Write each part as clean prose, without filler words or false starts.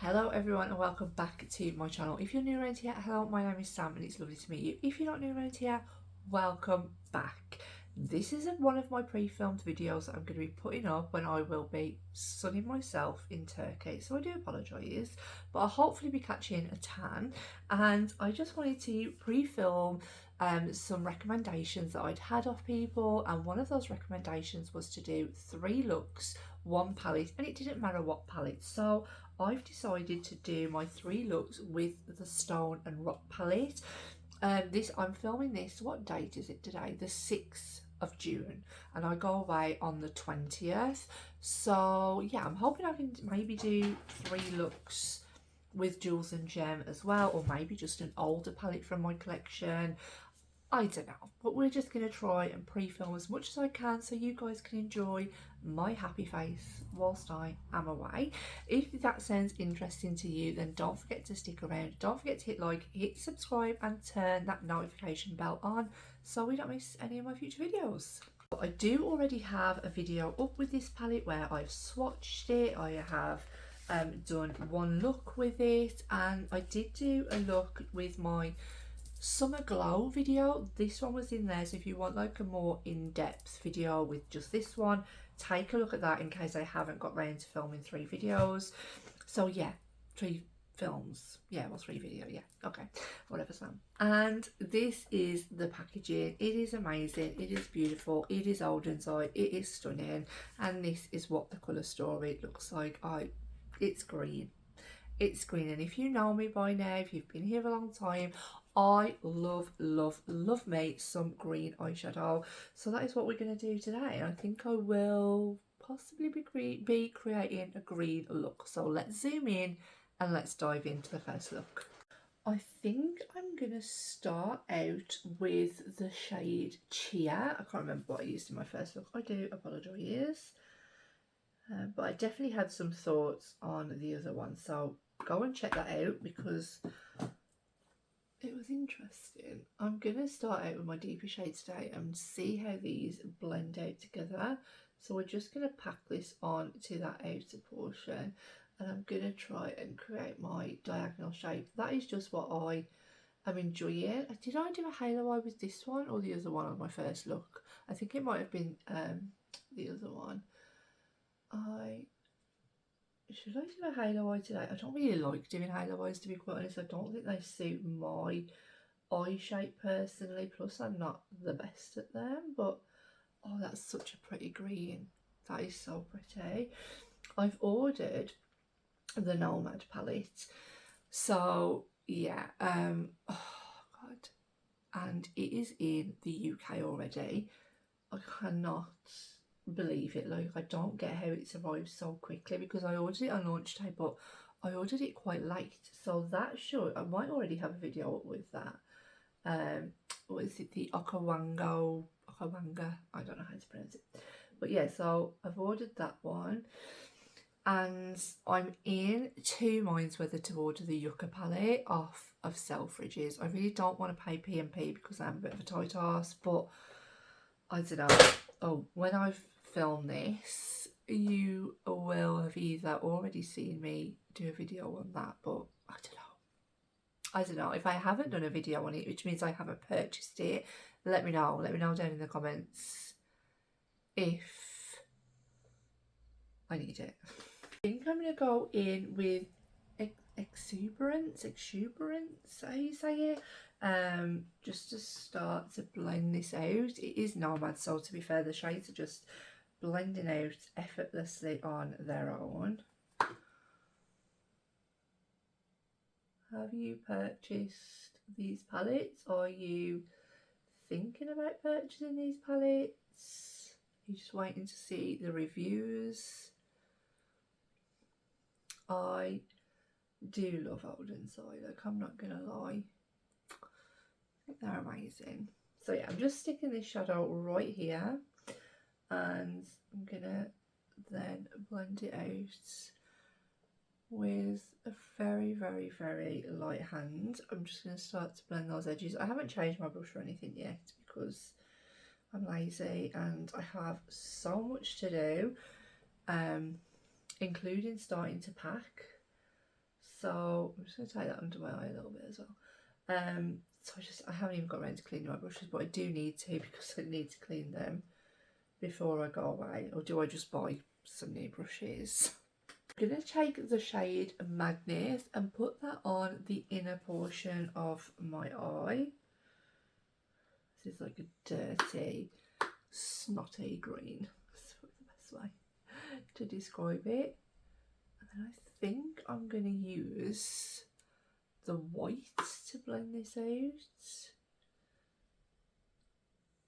Hello everyone and welcome back to my channel. If you're new around here, hello, my name is Sam and it's lovely to meet you. If you're not new around here, welcome back. This is one of my pre-filmed videos that I'm going to be putting up when I will be sunning myself in Turkey. So I do apologise, but I'll hopefully be catching a tan. And I just wanted to pre-film some recommendations that I'd had of people, and one of those recommendations was to do 3 looks, 1 palette, and it didn't matter what palette. So I've decided to do my 3 looks with the Stone and Rock palette. I'm filming this, what date is it today? The 6th of June, and I go away on the 20th. So yeah, I'm hoping I can maybe do 3 looks with Jewels and Gem as well, or maybe just an older palette from my collection. I don't know, but we're just going to try and pre-film as much as I can so you guys can enjoy my happy face whilst I am away. If that sounds interesting to you, then don't forget to stick around. Don't forget to hit like, hit subscribe and turn that notification bell on so we don't miss any of my future videos. I do already have a video up with this palette where I've swatched it. I have done 1 look with it, and I did do a look with my Summer Glow video. This one was in there, so if you want like a more in-depth video with just this one, take a look at that in case I haven't got round to filming 3 videos. So yeah, 3 films, yeah, well 3 video, yeah, okay, whatever, Sam. And this is the packaging. It is amazing, it is beautiful, it is old inside, it is stunning, and this is what the colour story looks like. It's green. It's green, and if you know me by now, if you've been here a long time, I love me some green eyeshadow. So that is what we're going to do today, and I think I will possibly be creating a green look. So let's zoom in and let's dive into the first look. I think I'm going to start out with the shade Chia. I can't remember what I used in my first look. I do apologise. But I definitely had some thoughts on the other one, so go and check that out because it was interesting. I'm going to start out with my deeper shades today and see how these blend out together. So we're just going to pack this on to that outer portion, and I'm going to try and create my diagonal shape. That is just what I am enjoying. Did I do a halo eye with this one or the other one on my first look? I think it might have been the other one. Should I do a halo eye today? I don't really like doing halo eyes, to be quite honest. I don't think they suit my eye shape personally, plus I'm not the best at them. But oh, that's such a pretty green. That is so pretty. I've ordered the Nomad palette, so yeah, oh god, and it is in the UK already. I cannot believe it. Like, I don't get how it's arrived so quickly, because I ordered it on launch day, but I ordered it quite late, so that should, I might already have a video up with that. What is it, the Okawanga, I don't know how to pronounce it, but yeah, so I've ordered that one, and I'm in 2 minds whether to order the Yucca palette off of Selfridges. I really don't want to pay P&P because I'm a bit of a tight arse, but I don't know. Oh, when I've filmed this, you will have either already seen me do a video on that, but I don't know. If I haven't done a video on it, which means I haven't purchased it, let me know. Let me know down in the comments if I need it. I think I'm going to go in with exuberance, how you say it, just to start to blend this out. It is Nomad, so to be fair, the shades are just blending out effortlessly on their own. Have you purchased these palettes? Are you thinking about purchasing these palettes? Are you just waiting to see the reviews? I do love odens, like, I'm not gonna lie. I think they're amazing. So yeah, I'm just sticking this shadow right here, and I'm gonna then blend it out with a very light hand. I'm just going to start to blend those edges. I haven't changed my brush or anything yet because I'm lazy and I have so much to do, including starting to pack. So I'm just going to take that under my eye a little bit as well. So I haven't even got around to cleaning my brushes, but I do need to, because I need to clean them before I go away. Or do I just buy some new brushes? I'm going to take the shade Madness and put that on the inner portion of my eye. This is like a dirty, snotty green. That's the best way to describe it. And then I think I'm going to use the white to blend this out.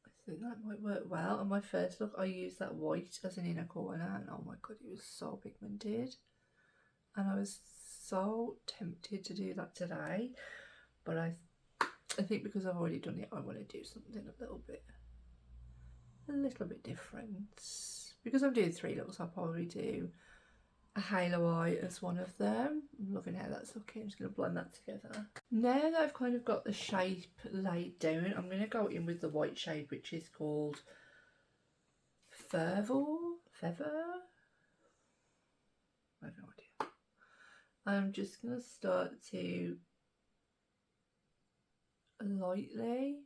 I think that might work well. On my first look, I used that white as an inner corner, and oh my god, it was so pigmented. And I was so tempted to do that today, but I think because I've already done it, I want to do something a little bit different. Because I'm doing 3 looks, I'll probably do a halo eye as one of them. I'm loving how that's looking. I'm just going to blend that together. Now that I've kind of got the shape laid down, I'm going to go in with the white shade, which is called Feather. I have no idea. I'm just going to start to lightly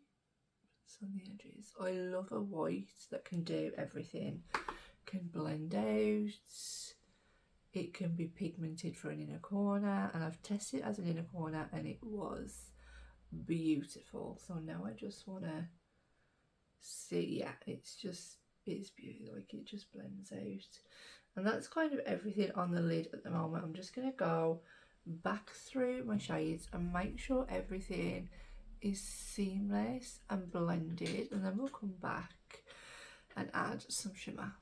on the edges. I love a white that can do everything. Can blend out. It can be pigmented for an inner corner, and I've tested it as an inner corner and it was beautiful. So now I just want to see, yeah, it's beautiful. Like, it just blends out. And that's kind of everything on the lid at the moment. I'm just going to go back through my shades and make sure everything is seamless and blended, and then we'll come back and add some shimmer.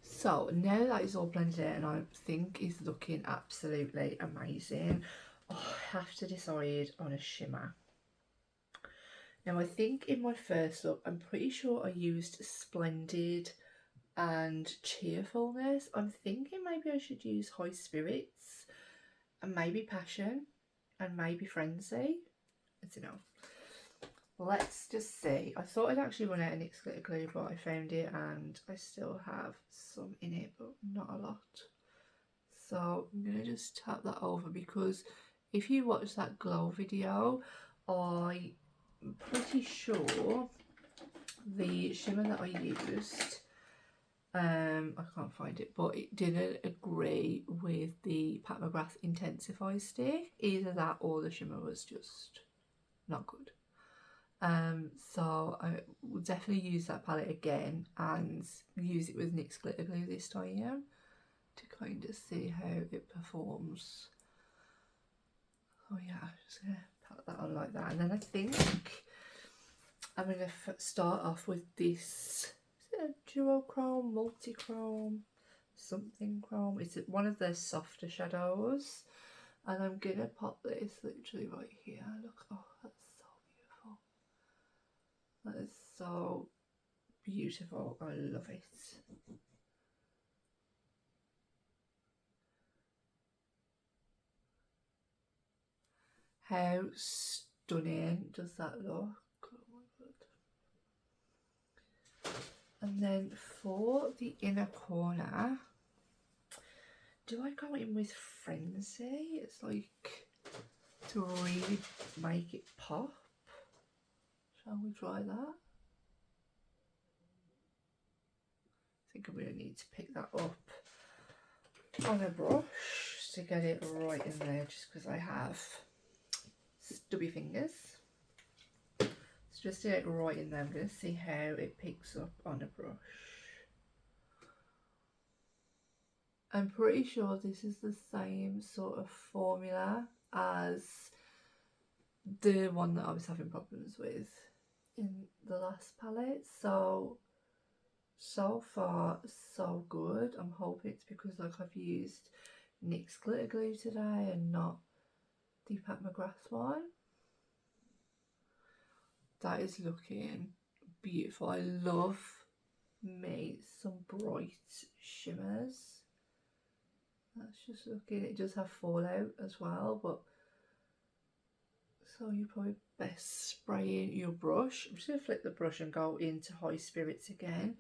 So now that it's all blended out and I think is looking absolutely amazing, I have to decide on a shimmer. Now I think in my first look, I'm pretty sure I used Splendid and Cheerfulness. I'm thinking maybe I should use High Spirits and maybe Passion and maybe Frenzy. I don't know. Let's just see. I thought I'd actually run out of NYX glitter glue, but I found it and I still have some in it, but not a lot. So I'm going to just tap that over, because if you watch that glow video, I'm pretty sure the shimmer that I used, I can't find it, but it didn't agree with the Pat McGrath Intensify stick. Either that or the shimmer was just not good. So I will definitely use that palette again and use it with NYX glitter glue this time to kind of see how it performs. Oh yeah, I'm just gonna pat that on like that, and then I think I'm gonna start off with this. Is it a duochrome, multichrome, something chrome? It's one of the softer shadows, and I'm gonna pop this literally right here. Look, oh, that's that is so beautiful. I love it. How stunning does that look? Oh my god. And then for the inner corner, do I go in with Frenzy? It's like to really make it pop. Shall we try that? I think I'm going to need to pick that up on a brush to get it right in there, just because I have stubby fingers. So just to get it right in there, I'm going to see how it picks up on a brush. I'm pretty sure this is the same sort of formula as the one that I was having problems with in the last palette. So far so good. I'm hoping it's because like I've used NYX glitter glue today and not the Pat McGrath one. That is looking beautiful. I love me some bright shimmers. That's just looking, it does have fallout as well, but so you're probably best spraying your brush. I'm just going to flip the brush and go into High Spirits again,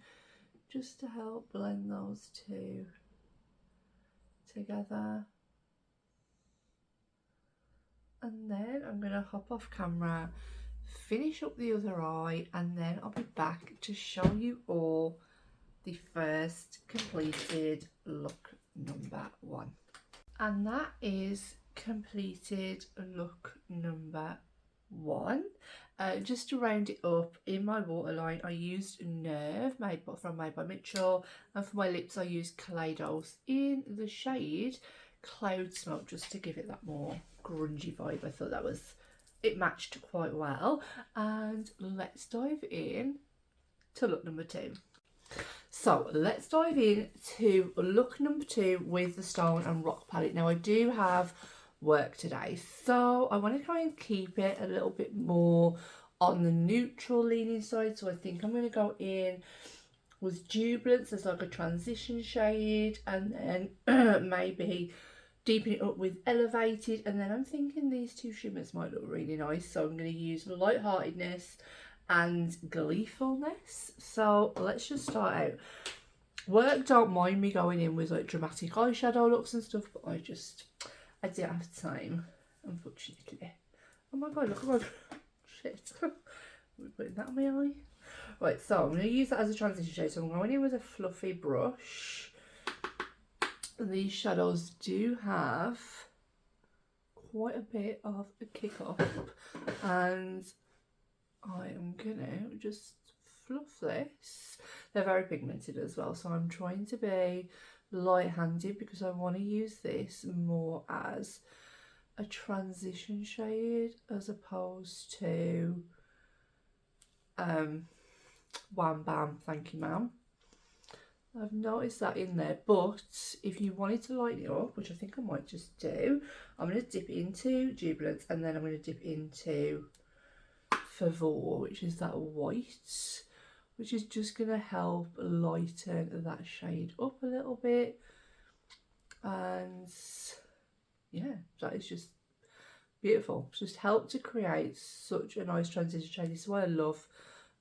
just to help blend those two together. And then I'm going to hop off camera, finish up the other eye, and then I'll be back to show you all the first completed look number 1. And that is completed look number 1. Just to round it up, in my waterline I used Nerve made by Mitchell, and for my lips I used Kaleidos in the shade Cloud Smoke, just to give it that more grungy vibe. I thought it matched quite well. And let's dive in to look number 2. So let's dive in to look number 2 with the Stone and Rock palette. Now I do have work today, so I want to try and keep it a little bit more on the neutral leaning side. So I think I'm going to go in with Jubilance as like a transition shade, and then maybe deepen it up with Elevated, and then I'm thinking these two shimmers might look really nice, so I'm going to use Lightheartedness and Gleefulness. So let's just start out. Work don't mind me going in with like dramatic eyeshadow looks and stuff, but I didn't have time, unfortunately. Oh my god, look at my shit. We're putting that on my eye. Right, so I'm going to use that as a transition shade. So I'm going in with a fluffy brush. These shadows do have quite a bit of a kick up, and I am gonna just fluff this. They're very pigmented as well, so I'm trying to be light-handed because I want to use this more as a transition shade as opposed to wham bam thank you ma'am. I've noticed that in there, but if you wanted to lighten it up, which I think I might just do, I'm going to dip into Jubilance, and then I'm going to dip into Favor, which is that white, which is just going to help lighten that shade up a little bit. And yeah, that is just beautiful. It's just helped to create such a nice transition shade. This is why I love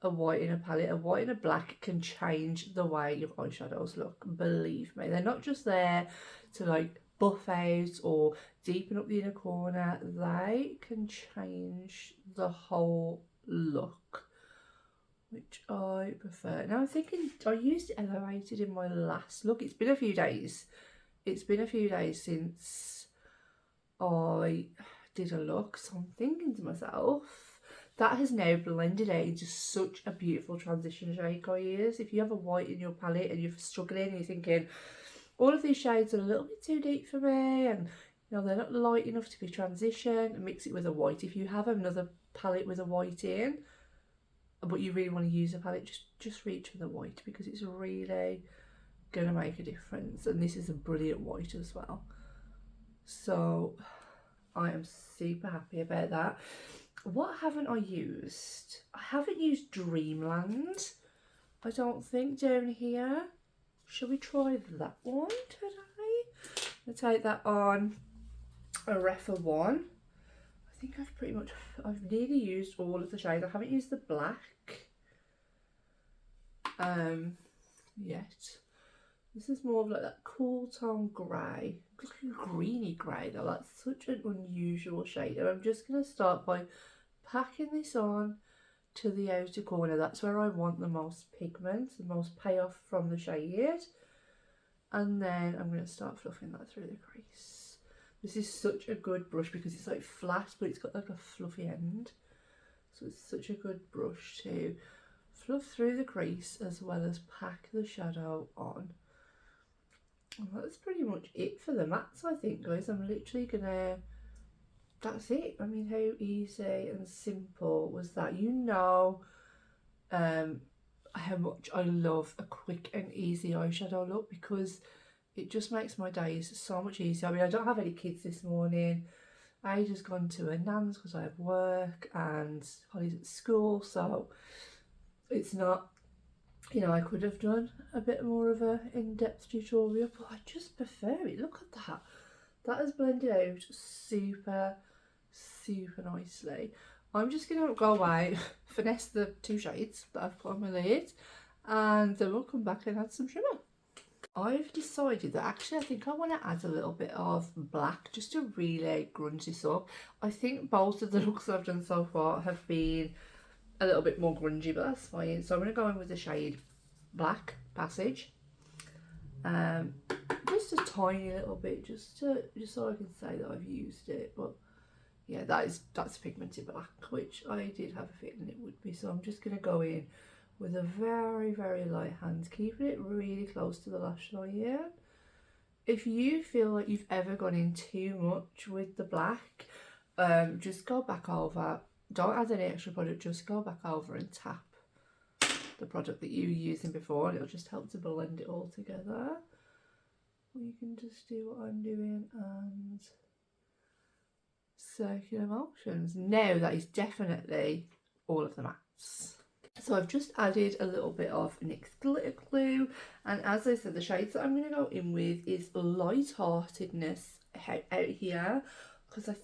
a white in a palette. A white and a black can change the way your eyeshadows look, believe me. They're not just there to like buff out or deepen up the inner corner. They can change the whole look, which I prefer. Now I'm thinking I used Elevated in my last look. It's been a few days since I did a look, so I'm thinking to myself, that has now blended out into such a beautiful transition shade, guys. If you have a white in your palette and you're struggling and you're thinking, all of these shades are a little bit too deep for me, and you know they're not light enough to be transition, mix it with a white. If you have another palette with a white in, but you really want to use a palette, just reach for the white, because it's really going to make a difference. And this is a brilliant white as well. So I am super happy about that. What haven't I used? I haven't used Dreamland, I don't think, down here. Shall we try that one today? I'll take that on a Refa 1. I think I've nearly used all of the shades. I haven't used the black yet. This is more of like that cool tone grey. It's like a greeny grey though. That's such an unusual shade. And I'm just going to start by packing this on to the outer corner. That's where I want the most pigment, the most payoff from the shade. And then I'm going to start fluffing that through the crease. This is such a good brush because it's like flat, but it's got like a fluffy end. So it's such a good brush to fluff through the crease as well as pack the shadow on. And that's pretty much it for the mattes, I think, guys. I'm literally gonna, that's it. I mean, how easy and simple was that? You know how much I love a quick and easy eyeshadow look, because it just makes my days so much easier. I mean, I don't have any kids this morning. Ada's gone to her nan's because I have work, and Holly's at school, so it's not, you know, I could have done a bit more of a in-depth tutorial, but I just prefer it. Look at that. That has blended out super, super nicely. I'm just going to go away, finesse the two shades that I've put on my lid, and then we'll come back and add some shimmer. I've decided that actually I think I want to add a little bit of black just to really grunge this up. I think both of the looks I've done so far have been a little bit more grungy, but that's fine. So I'm going to go in with the shade Black Passage. Just a tiny little bit, just so I can say that I've used it. But yeah, that's pigmented black, which I did have a feeling it would be. So I'm just going to go in with a very, very light hand, keeping it really close to the lash line here. If you feel like you've ever gone in too much with the black, just go back over. Don't add any extra product, just go back over and tap the product that you were using before, and it'll just help to blend it all together. You can just do what I'm doing and circular motions. Now that is definitely all of the mattes. So I've just added a little bit of NYX glitter glue, and as I said, the shades that I'm going to go in with is Lightheartedness out here, because I'm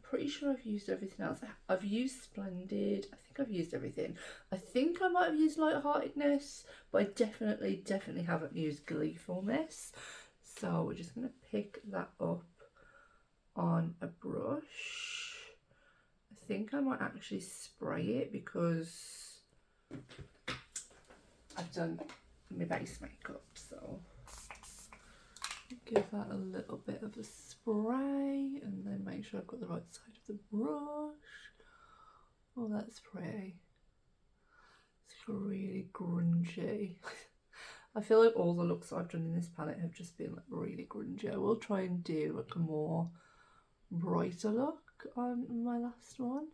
pretty sure I've used everything else. I've used Splendid, I think I've used everything. I think I might have used Lightheartedness, but I definitely haven't used Gleefulness. So we're just going to pick that up on a brush. I think I might actually spray it because I've done my base makeup, so give that a little bit of a spray and then make sure I've got the right side of the brush. Oh, that's pretty. It's really grungy. I feel like all the looks that I've done in this palette have just been like really grungy. I will try and do like a more brighter look on my last one.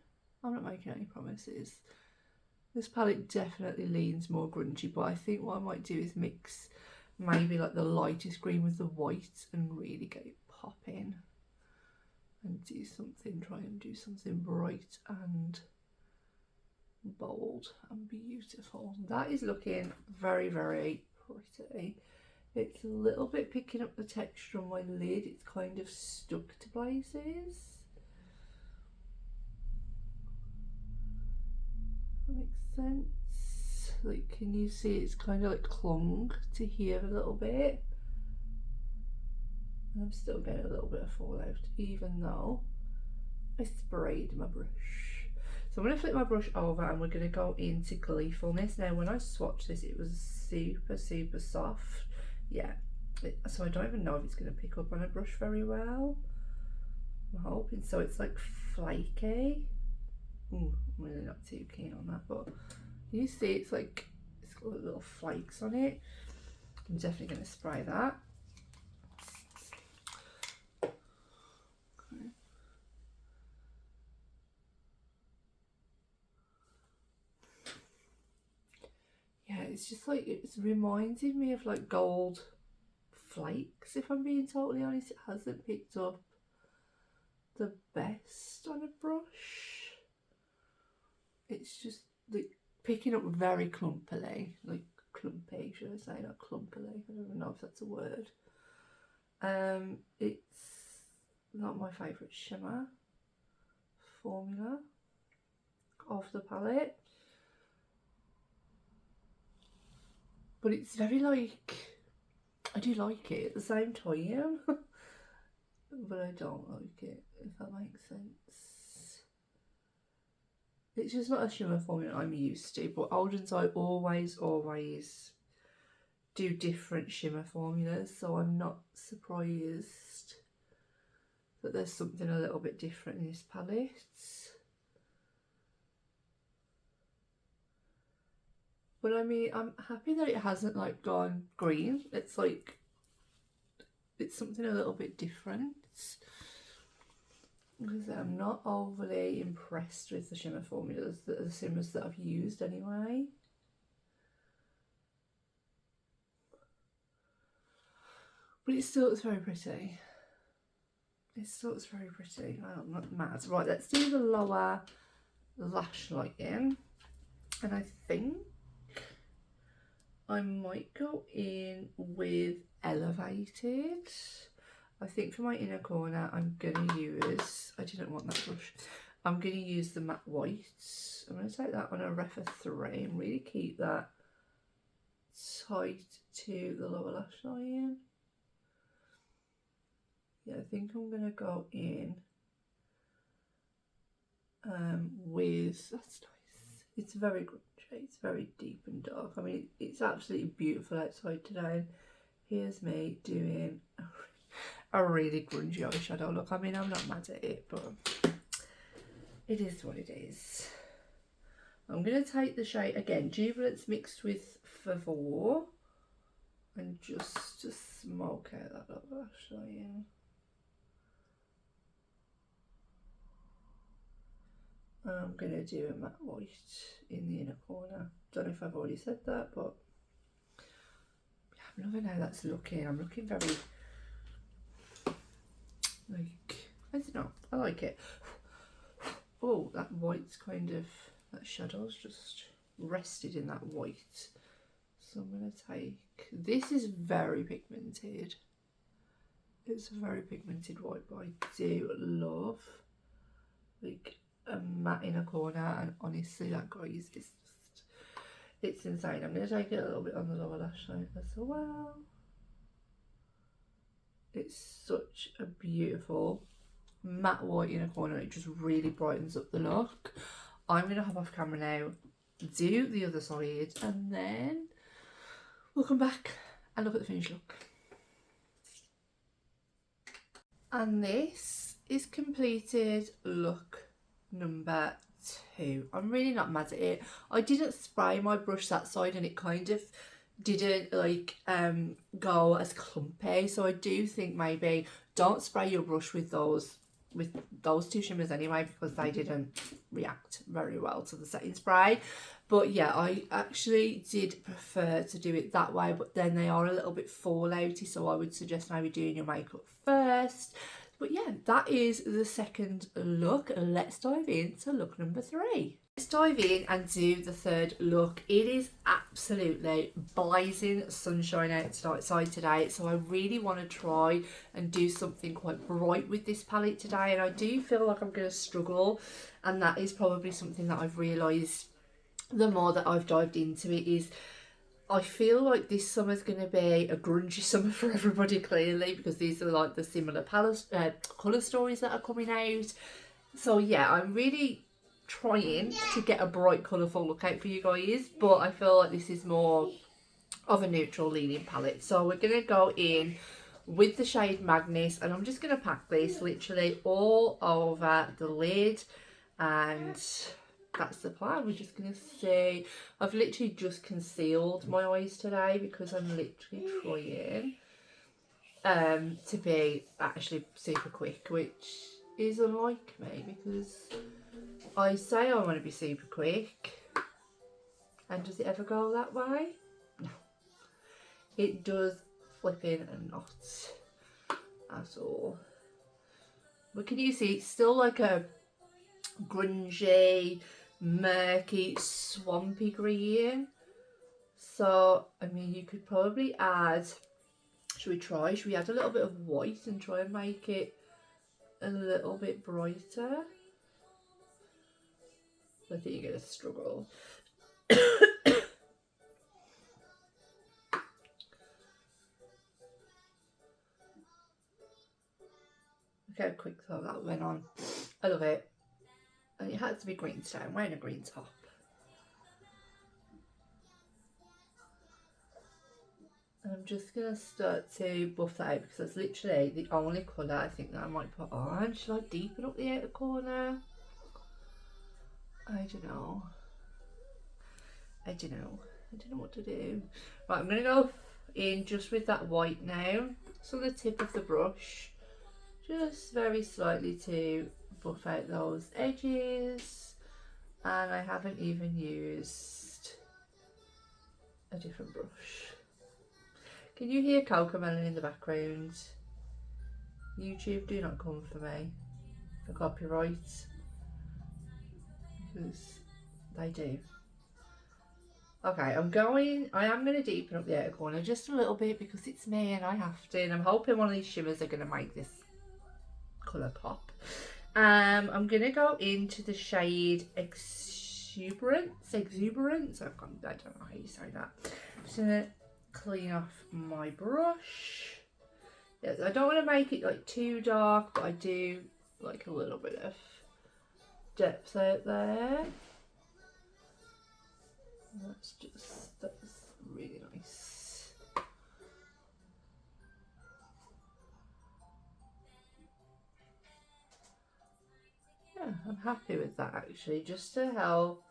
I'm not making any promises. This palette definitely leans more grungy, but I think what I might do is mix maybe like the lightest green with the white and really get it popping and try and do something bright and bold and beautiful. That is looking very, very pretty. It's a little bit picking up the texture on my lid. It's kind of stuck to places. That makes sense. Like, can you see it's kind of like clung to here a little bit? And I'm still getting a little bit of fallout, even though I sprayed my brush. So I'm going to flip my brush over and we're going to go into Gleefulness. Now, when I swatched this, it was super, super soft. Yeah, so I don't even know if it's going to pick up on a brush very well. I'm hoping so. It's like flaky. Ooh, I'm really not too keen on that, but you see it's like it's got little flakes on it. I'm definitely going to spray that. Okay. Yeah, it's just like it's reminding me of like gold flakes, if I'm being totally honest. It hasn't picked up the best on a brush. It's just like picking up very clumpily, like clumpy, should I say, not clumpily. I don't even know if that's a word. It's not my favourite shimmer formula of the palette, but it's very like, I do like it at the same time, but I don't like it, if that makes sense. It's just not a shimmer formula I'm used to, but Odens I always do different shimmer formulas, so I'm not surprised that there's something a little bit different in this palette. But I mean, I'm happy that it hasn't like gone green. It's like, it's something a little bit different. Because I'm not overly impressed with the shimmer formulas, the shimmers that I've used anyway. But it still looks very pretty. It still looks very pretty. I'm not mad. Right, let's do the lower lash lighting. And I think I might go in with Elevated. I think for my inner corner, I'm going to use, I didn't want that brush, I'm going to use the matte white. I'm going to take that on a Refa 3 and really keep that tight to the lower lash line. Yeah, I think I'm going to go in with, that's nice. It's very grungy, it's very deep and dark. I mean, it's absolutely beautiful outside today. Here's me doing a really grungy eyeshadow look. I mean, I'm not mad at it, but it is what it is. I'm going to take the shade, again, Jubilance mixed with Favor, and just to smoke out that lower lash line. I'm going to do a matte white in the inner corner. Don't know if I've already said that, but I'm loving how that's looking. I'm looking very, like, I don't know, I like it. Oh, that white's kind of, that shadow's just rested in that white. So I'm going to take, this is very pigmented. It's a very pigmented white, but I do love, like, a matte in a corner, and honestly that guys is just, it's insane. I'm going to take it a little bit on the lower lash line as well. It's such a beautiful matte white in a corner. It just really brightens up the look. I'm going to hop off camera now, do the other side, and then we'll come back and look at the finished look. And this is completed look number 2. I'm really not mad at it. I didn't spray my brush that side and it kind of didn't like go as clumpy, so I do think maybe don't spray your brush with those two shimmers anyway, because they didn't react very well to the setting spray. But yeah, I actually did prefer to do it that way, but then they are a little bit fallouty, so I would suggest maybe doing your makeup first. But yeah, that is the second look. Let's dive into look number 3. Let's dive in and do the third look. It is absolutely blazing sunshine outside today, so I really want to try and do something quite bright with this palette today, and I do feel like I'm going to struggle, and that is probably something that I've realised the more that I've dived into it. Is I feel like this summer's going to be a grungy summer for everybody, clearly, because these are like the similar colour stories that are coming out. So yeah, I'm really trying to get a bright colourful look out for you guys, but I feel like this is more of a neutral leaning palette. So we're going to go in with the shade Magnus, and I'm just going to pack this literally all over the lid, and that's the plan. We're just going to see. I've literally just concealed my eyes today because I'm literally trying to be actually super quick, which is unlike me because I say I want to be super quick, and does it ever go that way? No. It does flipping not at all. But can you see it's still like a grungy, murky, swampy green? So, I mean, you could probably add, should we add a little bit of white and try and make it a little bit brighter? I think you're going to struggle. Look how quick that went on. I love it. And it had to be green today. I'm wearing a green top. And I'm just going to start to buff that out because that's literally the only colour I think that I might put on. Should I deepen up the outer corner? I don't know. I don't know what to do. Right, I'm going to go in just with that white now. So on the tip of the brush, just very slightly to buff out those edges. And I haven't even used a different brush. Can you hear Cocomelon in the background? YouTube, do not come for me for copyright, because they do. Okay, I am going to deepen up the outer corner just a little bit because it's me and I have to, and I'm hoping one of these shimmers are going to make this colour pop. I'm going to go into the shade Excuse exuberance. I don't know how you say that. I'm just gonna clean off my brush. Yes, I don't want to make it like too dark, but I do like a little bit of depth out there. That's really nice. Yeah, I'm happy with that actually, just to help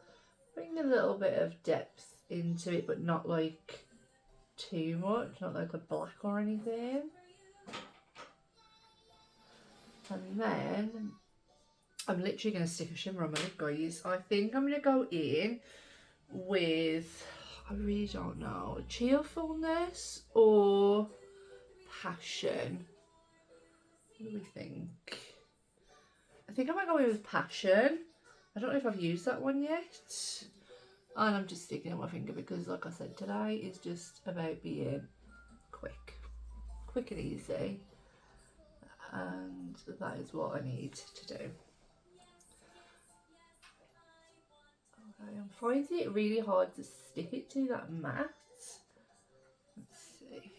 bring a little bit of depth into it, but not like too much, not like a black or anything. And then I'm literally going to stick a shimmer on my lip, guys. I think I'm going to go in with, I really don't know, cheerfulness or passion. What do we think? I think I might go in with passion. I don't know if I've used that one yet. And I'm just sticking on my finger because, like I said, today is just about being quick and easy. And that is what I need to do. Okay, I'm finding it really hard to stick it to that mat. Let's see.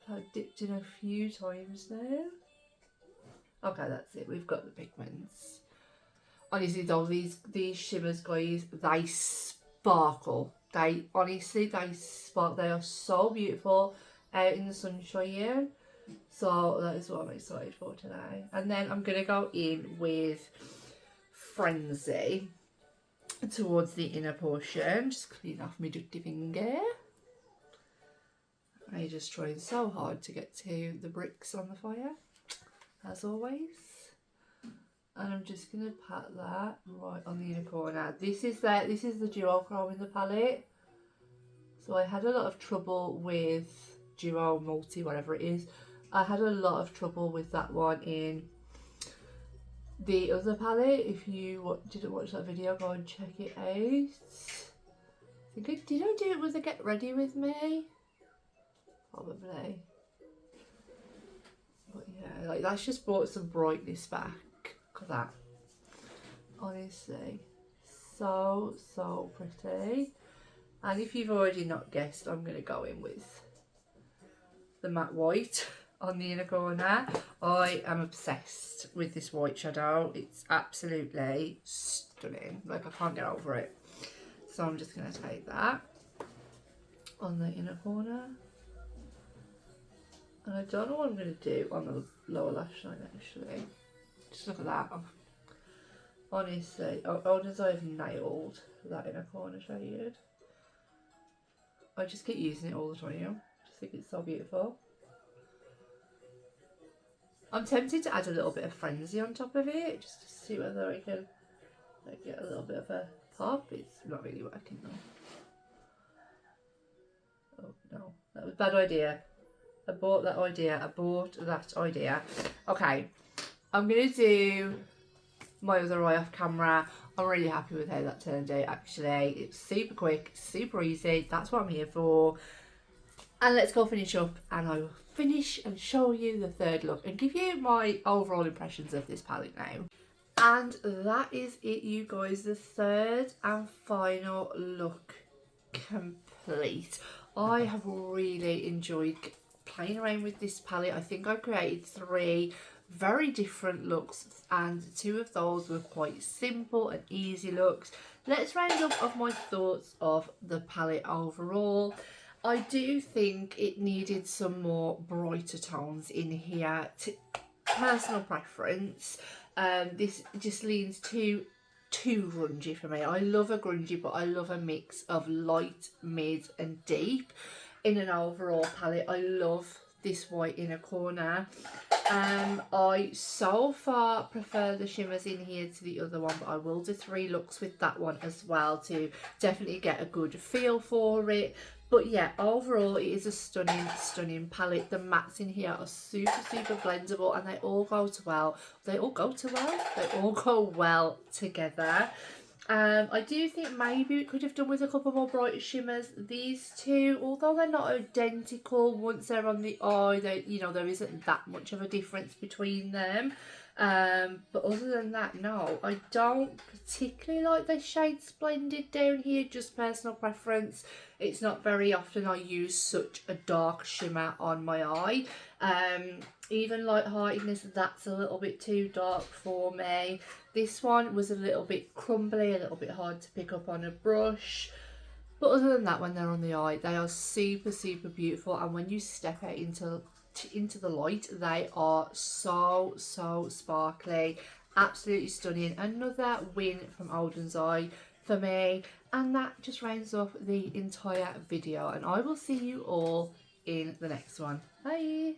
I've dipped in a few times now. Okay, that's it. We've got the pigments. Honestly though, these shimmers, guys, they sparkle. They sparkle. They are so beautiful out in the sunshine. So that is what I'm excited for today. And then I'm going to go in with Frenzy towards the inner portion. Just clean off my dirty finger. I'm just trying so hard to get to the bricks on the fire, as always. And I'm just going to pat that right on the inner corner. This is the duochrome in the palette. So I had a lot of trouble with duo, multi, whatever it is. I had a lot of trouble with that one in the other palette. If you didn't watch that video, go and check it out. Did I do it with the Get Ready With Me? Probably. But yeah, like that's just brought some brightness back. Look at that. Honestly. So pretty. And if you've already not guessed, I'm going to go in with the matte white on the inner corner. I am obsessed with this white shadow. It's absolutely stunning. Like, I can't get over it. So I'm just going to take that on the inner corner. And I don't know what I'm going to do on the lower lash line actually. Just look at that. Honestly, odens I have nailed that inner corner shade. I just keep using it all the time. I just think it's so beautiful. I'm tempted to add a little bit of Frenzy on top of it, just to see whether I can get a little bit of a pop. It's not really working though. Oh no, that was a bad idea. I bought that idea. Okay, I'm going to do my other eye off camera. I'm really happy with how that turned out actually. It's super quick, super easy. That's what I'm here for. And let's go finish up and I will finish and show you the third look and give you my overall impressions of this palette now. And that is it, you guys. The third and final look complete. I have really enjoyed playing around with this palette. I think I created 3 very different looks and 2 of those were quite simple and easy looks. Let's round up of my thoughts of the palette overall. I do think it needed some more brighter tones in here. Personal preference. This just leans too grungy for me. I love a grungy, but I love a mix of light, mid and deep in an overall palette. I love this white inner corner. I so far prefer the shimmers in here to the other one, but I will do 3 looks with that one as well to definitely get a good feel for it. But yeah, overall it is a stunning palette. The mattes in here are super blendable and they all go well together. I do think maybe we could have done with a couple more brighter shimmers. These 2, although they're not identical, once they're on the eye, there isn't that much of a difference between them. But other than that, no, I don't particularly like the shades blended down here, just personal preference. It's not very often I use such a dark shimmer on my eye. Even lightheartedness, that's a little bit too dark for me. This one was a little bit crumbly, a little bit hard to pick up on a brush. But other than that, when they're on the eye, they are super, super beautiful. And when you step out into the light, they are so, so sparkly. Absolutely stunning. Another win from Odens Eye for me. And that just rounds off the entire video. And I will see you all in the next one. Bye.